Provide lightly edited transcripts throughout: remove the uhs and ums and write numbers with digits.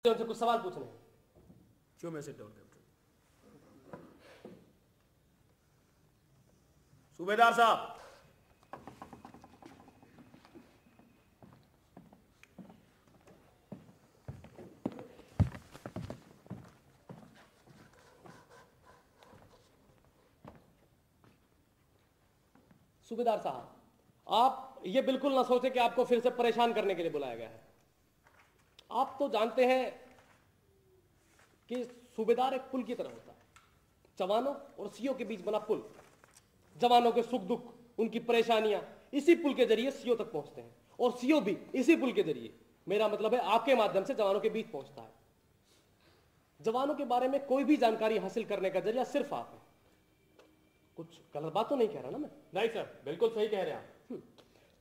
उनसे कुछ सवाल पूछने हैं। Show me sit down, Captain. सूबेदार साहब, सूबेदार साहब, आप ये बिल्कुल ना सोचे कि आपको फिर से परेशान करने के लिए बुलाया गया है। आप तो जानते हैं कि सूबेदार एक पुल की तरह होता है, जवानों और सीओ के बीच बना पुल। जवानों के सुख दुख, उनकी परेशानियां इसी पुल के जरिए सीओ तक पहुंचते हैं और सीओ भी इसी पुल के जरिए, मेरा मतलब है आपके माध्यम से, जवानों के बीच पहुंचता है। जवानों के बारे में कोई भी जानकारी हासिल करने का जरिया सिर्फ आप है। कुछ गलत बात तो नहीं कह रहा ना मैं? नहीं सर, बिल्कुल सही कह रहे हैं आप।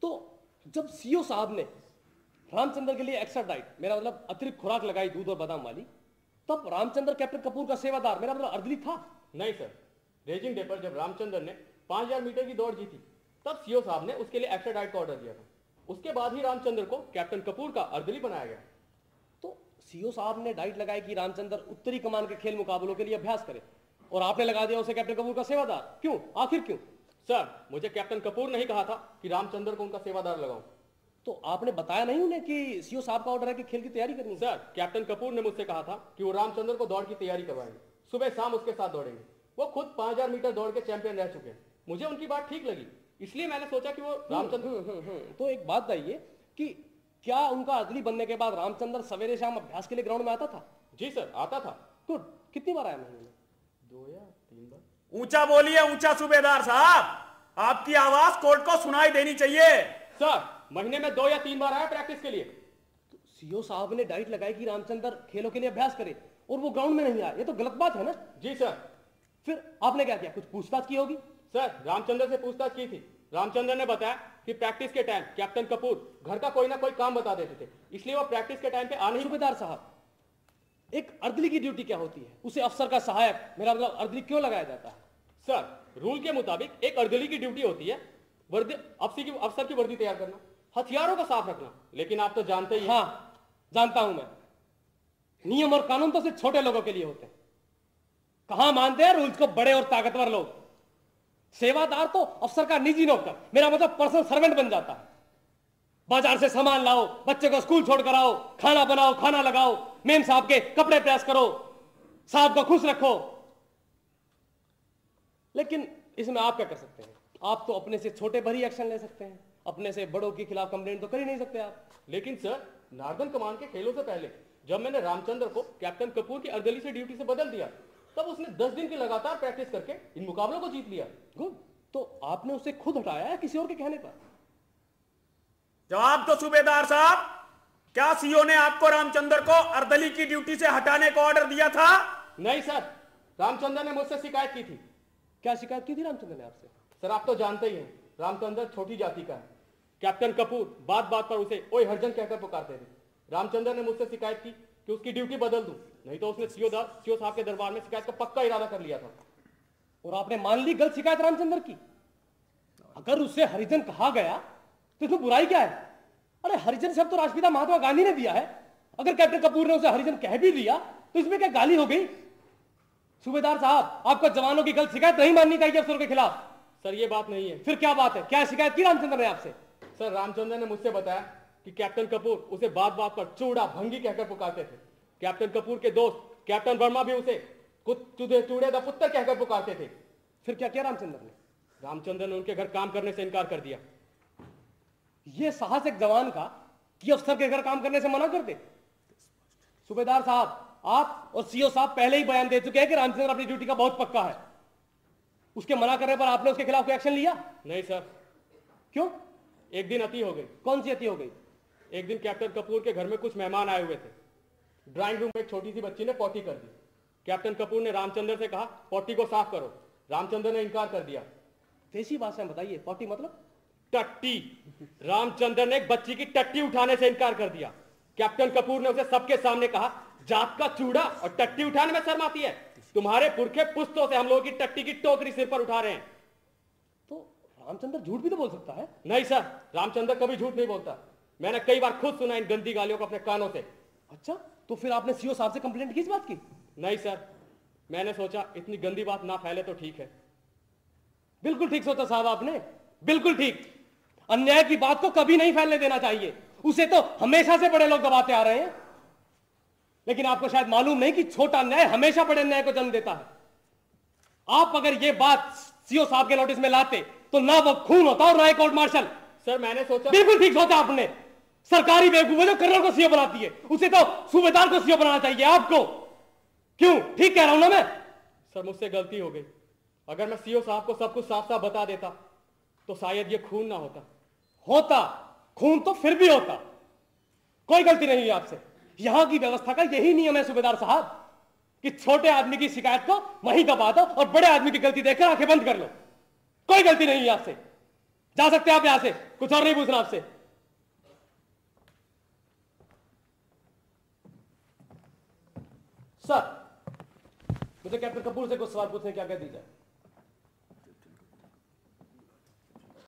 तो जब सीओ साहब ने रामचंद्र के लिए एक्स्ट्रा डाइट, मेरा मतलब अतिरिक्त खुराक लगाई दूध और बादाम वाली, तब रामचंद्र कैप्टन कपूर का सेवादार, मेरा मतलब अर्दली था। नहीं सर, रेजिंग डे पर जब रामचंद्र ने 5000 मीटर की दौड़ जीती, तब सीओ साहब ने उसके लिए एक्स्ट्रा डाइट का ऑर्डर दिया था। उसके बाद ही रामचंद्र को कैप्टन कपूर का अर्दली बनाया गया। तो सीओ साहब ने डाइट लगाई कि रामचंद्र उत्तरी कमान के खेल मुकाबलों के लिए अभ्यास करे, और आपने लगा दिया उसे कैप्टन कपूर का सेवादार। क्यों? आखिर क्यों? सर, मुझे कैप्टन कपूर ने ही कहा था कि रामचंद्र को उनका सेवादार लगाऊं। तो आपने बताया नहीं उन्हें कि सीओ साहब का ऑर्डर है कि खेल की तैयारी करनी है? सर, कैप्टन कपूर ने मुझसे कहा था कि वो रामचंद्र को दौड़ की तैयारी करवाएंगे, सुबह शाम उसके साथ दौड़ेंगे। वो खुद 5000 मीटर दौड़ के चैंपियन रह चुके हैं। मुझे उनकी बात ठीक लगी, इसलिए मैंने सोचा कि वो रामचंद्र। तो एक बात बताइए कि क्या उनका अर्दली बनने के बाद रामचंद्र सवेरे शाम अभ्यास के लिए ग्राउंड में आता था? जी सर, आता था। गुड। कितनी बार आया महीने में? 2 या 3 बार। ऊंचा बोलिए, ऊंचा सूबेदार साहब, आपकी आवाज कोर्ट को सुनाई देनी चाहिए। सर, महीने में 2 या 3 बार आया प्रैक्टिस के लिए। तो सीओ साहब ने डाइट लगाई कि रामचंद्र खेलों के लिए अभ्यास करे, और वो ग्राउंड में नहीं आया। ये तो गलत बात है ना? जी सर। फिर आपने क्या किया? कुछ पूछताछ की होगी? सर, रामचंद्र से पूछताछ की थी। रामचंद्र ने बताया कि प्रैक्टिस के टाइम कैप्टन कपूर घर का कोई ना कोई काम बता देते थे, इसलिए वो प्रैक्टिस के टाइम पे आ नहीं। सूबेदार साहब, एक अर्दली की ड्यूटी क्या होती है? उसे अफसर का सहायक, मेरा मतलब अर्दली क्यों लगाया जाता है? सर, रूल के मुताबिक एक अर्दली की ड्यूटी होती है वर्दी, अफसर की वर्दी तैयार करना, हथियारों को साफ रखना। लेकिन आप तो जानते ही हैं। हाँ, जानता हूं मैं। नियम और कानून तो सिर्फ छोटे लोगों के लिए होते हैं। कहां मानते हैं रूल्स को बड़े और ताकतवर लोग? सेवादार तो अफसर का निजी नौकर, मेरा मतलब पर्सनल सर्वेंट बन जाता है। बाजार से सामान लाओ, बच्चे को स्कूल छोड़कर आओ, खाना बनाओ, खाना लगाओ, मेम साहब के कपड़े प्रेस करो, साहब को खुश रखो। लेकिन इसमें आप क्या कर सकते हैं? आप तो अपने से छोटे पर ही एक्शन ले सकते हैं, अपने से बड़ों के खिलाफ कंप्लेंट तो कर ही नहीं सकते आप। लेकिन सर, नार्दर्न कमान के खेलों से पहले जब मैंने रामचंद्र को कैप्टन कपूर की अर्दली से ड्यूटी से बदल दिया, तब उसने 10 दिन की लगातार प्रैक्टिस करके इन मुकाबलों को जीत लिया। गुड। तो आपने उसे खुद हटाया है किसी और के कहने पर? जवाब तो सूबेदार साहब, क्या सीओ ने आपको रामचंद्र को अर्दली की ड्यूटी से हटाने का ऑर्डर दिया था? नहीं सर, रामचंद्र ने मुझसे शिकायत की थी। क्या शिकायत की थी रामचंद्र ने आपसे? सर, आप तो जानते ही हैं, रामचंद्र छोटी जाति का है। कैप्टन कपूर बात बात पर उसे ओए हरजन कहकर पुकारते थे। रामचंद्र ने मुझसे शिकायत की कि उसकी ड्यूटी बदल दूं, नहीं तो उसने सीओ साहब के दरबार में शिकायत का पक्का इरादा कर लिया था। और आपने मान ली गलत शिकायत रामचंद्र की? अगर उसे हरिजन कहा गया तो इसमें बुराई क्या है? अरे हरिजन शब्द तो राष्ट्रपिता महात्मा गांधी ने दिया है। अगर कैप्टन कपूर ने उसे हरिजन कह भी दिया तो इसमें क्या गाली हो गई? सूबेदार साहब, आपको जवानों की गलत शिकायत नहीं माननी चाहिए अफसरों के खिलाफ। सर, ये बात नहीं है। फिर क्या बात है? क्या शिकायत की रामचंद्र ने आपसे? सर, रामचंद्र ने मुझसे बताया कि कैप्टन कपूर उसे बात बात पर चूड़ा भंगी कहकर पुकारते थे। कैप्टन कपूर के दोस्त कैप्टन वर्मा भी उसे चूड़े दा पुत्र कहकर पुकारते थे। फिर क्या किया रामचंद्र ने? रामचंद्र ने उनके घर काम करने से इनकार कर दिया। यह साहस एक जवान का कि अफसर के घर काम करने से मना कर दे? सूबेदार साहब, आप और सीओ साहब पहले ही बयान दे चुके हैं कि रामचंद्र अपनी ड्यूटी का बहुत पक्का है। उसके मना करने पर आपने उसके खिलाफ कोई एक्शन लिया? नहीं सर। क्यों? एक दिन अति हो गई। कौन सी अति हो गई? एक दिन कैप्टन कपूर के घर में कुछ मेहमान आए हुए थे। ड्राइंग रूम में एक छोटी सी बच्ची ने पॉटी कर दी। कैप्टन कपूर ने रामचंद्र से कहा पॉटी को साफ करो। रामचंद्र ने इनकार कर दिया। देसी भाषा में बताइए, पॉटी मतलब? टट्टी। रामचंद्र ने एक बच्ची की टट्टी उठाने से इनकार कर दिया। कैप्टन कपूर ने उसे सबके सामने कहा, जात का चूड़ा और टट्टी उठाने में शर्म आती है? तुम्हारे पुरखे पुश्तों से हम लोगों की टट्टी की टोकरी सिर पर उठा रहे हैं। तो रामचंद्र झूठ भी तो बोल सकता है। नहीं सर, रामचंद्र कभी झूठ नहीं बोलता। मैंने कई बार खुद सुना इन गंदी गालियों को अपने कानों से। अच्छा, तो फिर आपने सीओ साहब से कंप्लेंट की इस बात की? नहीं सर, मैंने सोचा इतनी गंदी बात ना फैले तो ठीक है। बिल्कुल ठीक सोचा साहब आपने, बिल्कुल ठीक। अन्याय की बात को कभी नहीं फैलने देना चाहिए, उसे तो हमेशा से बड़े लोग दबाते आ रहे हैं। लेकिन आपको शायद मालूम नहीं कि छोटा न्याय हमेशा बड़े न्याय को जन्म देता है। आप अगर ये बात सीओ साहब के नोटिस में लाते तो ना वो खून होता और ना एक कोर्ट मार्शल। सर मैंने सोचा। बिल्कुल ठीक सोचा आपने। सरकारी बेवकूफ जो कर्नल को सीओ बनाती है, उसे तो सूबेदार को सीओ बनाना चाहिए आपको। क्यों? ठीक कह रहा हूं ना मैं? सर मुझसे गलती हो गई। अगर मैं सीओ साहब को सब कुछ साफ साफ बता देता तो शायद ये खून ना होता। होता खून तो फिर भी होता। कोई गलती नहीं है आपसे। यहां की व्यवस्था का यही नियम है सूबेदार साहब कि छोटे आदमी की शिकायत को वहीं दबा दो और बड़े आदमी की गलती देखकर आंखें बंद कर लो। कोई गलती नहीं है आपसे। जा सकते हैं आप यहां से, कुछ और नहीं पूछना आपसे। सर, मुझे कैप्टन कपूर से कुछ सवाल पूछने की आज्ञा दी जाए।